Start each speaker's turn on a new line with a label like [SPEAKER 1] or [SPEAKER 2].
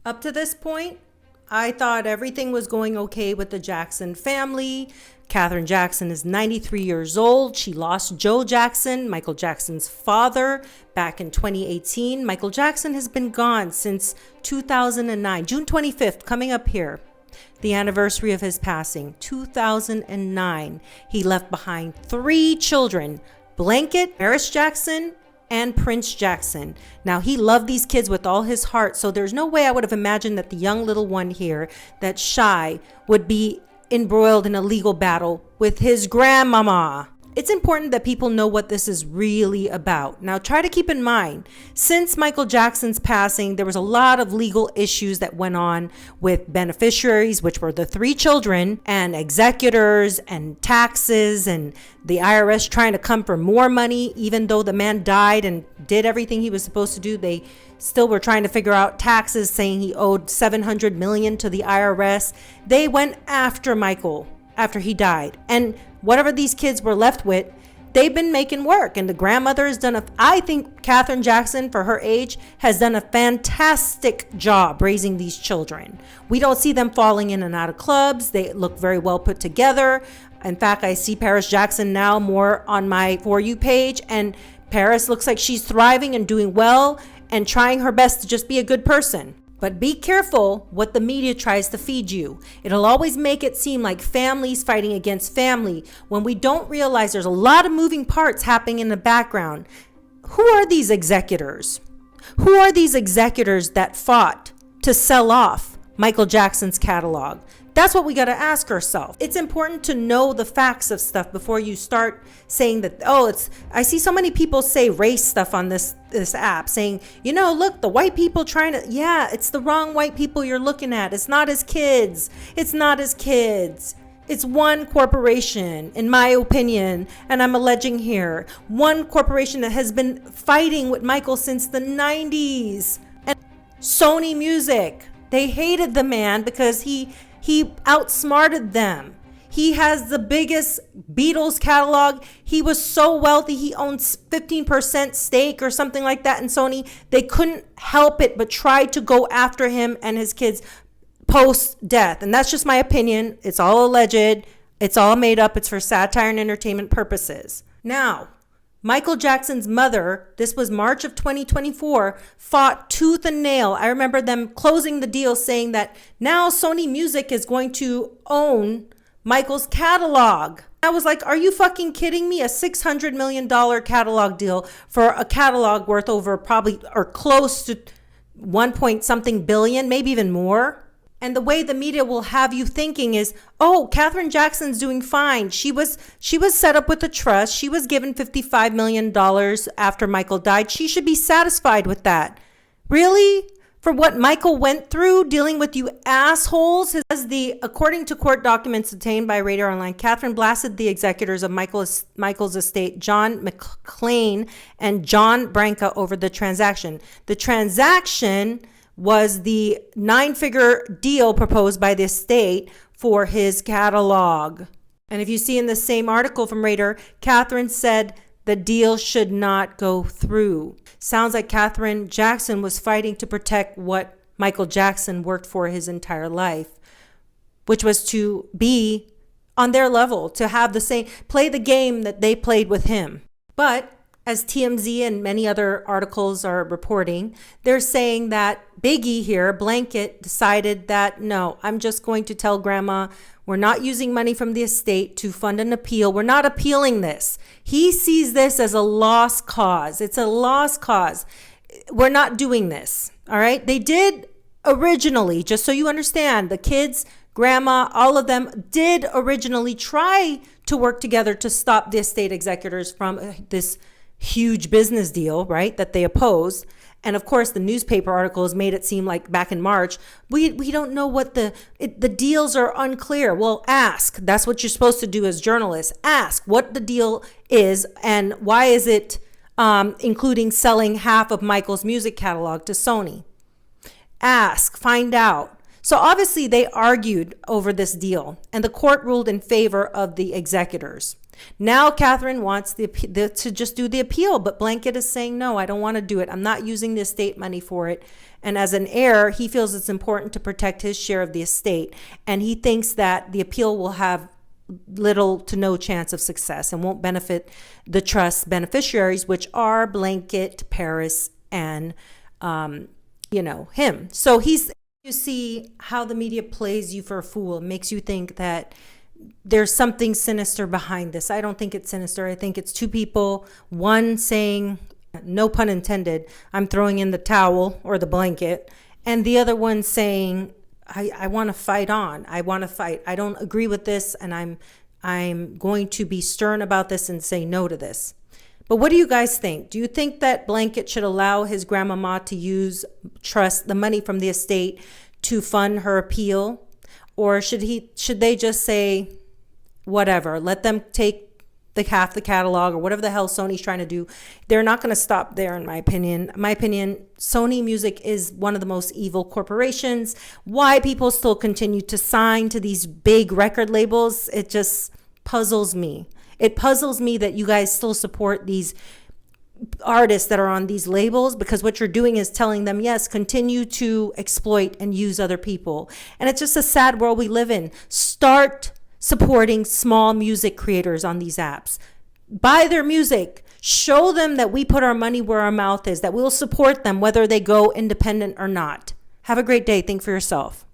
[SPEAKER 1] Up to this point, I thought everything was going okay with the Jackson family. Katherine Jackson is 93 years old. She lost Joe Jackson, Michael Jackson's father, back in 2018. Michael Jackson has been gone since 2009, June 25th, coming up here, the anniversary of his passing, 2009. He left behind 3 children, Blanket, Paris Jackson, and Prince Jackson. Now, he loved these kids with all his heart, so there's no way I would have imagined that the young little one here, that Shy, would be embroiled in a legal battle with his grandmama. It's important that people know what this is really about. Now, try to keep in mind, since Michael Jackson's passing, there was a lot of legal issues that went on with beneficiaries, which were the 3 children, and executors and taxes, and the IRS trying to come for more money. Even though the man died and did everything he was supposed to do, they still were trying to figure out taxes, saying he owed $700 million to the IRS. They went after Michael after he died, and whatever these kids were left with, they've been making work. And the grandmother has done I think Katherine Jackson, for her age, has done a fantastic job raising these children. We don't see them falling in and out of clubs. They look very well put together. In fact, I see Paris Jackson now more on my For You page, and Paris looks like she's thriving and doing well and trying her best to just be a good person. But be careful what the media tries to feed you. It'll always make it seem like families fighting against family, when we don't realize there's a lot of moving parts happening in the background. Who are these executors? Who are these executors that fought to sell off Michael Jackson's catalog? That's what we got to ask ourselves. It's important to know the facts of stuff before you start saying that, I see so many people say race stuff on this app, saying, look, the white people trying to, it's the wrong white people you're looking at. It's not his kids. It's not his kids. It's one corporation, in my opinion, and I'm alleging here, one corporation that has been fighting with Michael since the 90s. And Sony Music, they hated the man because he outsmarted them. He has the biggest Beatles catalog. He was so wealthy, he owns 15% stake or something like that in Sony. They couldn't help it but try to go after him and his kids post-death. And that's just my opinion. It's all alleged. It's all made up. It's for satire and entertainment purposes. Now, Michael Jackson's mother, this was March of 2024, fought tooth and nail. I remember them closing the deal, saying that now Sony Music is going to own Michael's catalog. I was like, are you fucking kidding me? A $600 million catalog deal for a catalog worth over probably or close to 1 point something billion, maybe even more. And the way the media will have you thinking is, Katherine Jackson's doing fine. She was set up with a trust. She was given $55 million after Michael died. She should be satisfied with that. Really? For what Michael went through dealing with you assholes? According to court documents obtained by Radar Online, Katherine blasted the executors of Michael's estate, John McClain and John Branca, over the transaction. The transaction was the 9-figure deal proposed by the estate for his catalog. And if you see in the same article from Radar, Katherine said the deal should not go through. Sounds like Katherine Jackson was fighting to protect what Michael Jackson worked for his entire life, which was to be on their level, to have play the game that they played with him. But as TMZ and many other articles are reporting, they're saying that Biggie here, Blanket, decided that, no, I'm just going to tell Grandma we're not using money from the estate to fund an appeal. We're not appealing this. He sees this as a lost cause. It's a lost cause. We're not doing this. All right. They did originally, just so you understand, the kids, Grandma, all of them did originally try to work together to stop the estate executors from this huge business deal, right, that they opposed. And of course, the newspaper articles made it seem like back in March, we don't know what the deals are unclear. Well, ask. That's what you're supposed to do as journalists. Ask what the deal is and why is it including selling half of Michael's music catalog to Sony. Ask, find out. So obviously they argued over this deal and the court ruled in favor of the executors. Now Katherine wants to just do the appeal, but Blanket is saying, no, I don't want to do it. I'm not using the estate money for it. And as an heir, he feels it's important to protect his share of the estate. And he thinks that the appeal will have little to no chance of success and won't benefit the trust beneficiaries, which are Blanket, Paris, and, him. So you see how the media plays you for a fool, makes you think that there's something sinister behind this. I don't think it's sinister. I think it's two people, one saying, no pun intended, I'm throwing in the towel or the blanket, and the other one saying, I want to fight on. I want to fight. I don't agree with this, and I'm going to be stern about this and say no to this. But what do you guys think? Do you think that Blanket should allow his grandmama to use the money from the estate to fund her appeal? Or should they just say, whatever, let them take half the catalog or whatever the hell Sony's trying to do? They're not going to stop there, in my opinion. Sony Music is one of the most evil corporations. Why people still continue to sign to these big record labels, it just puzzles me. It puzzles me that you guys still support these artists that are on these labels, because what you're doing is telling them, yes, continue to exploit and use other people. And it's just a sad world we live in. Start supporting small music creators on these apps. Buy their music. Show them that we put our money where our mouth is, that we'll support them whether they go independent or not. Have a great day. Think for yourself.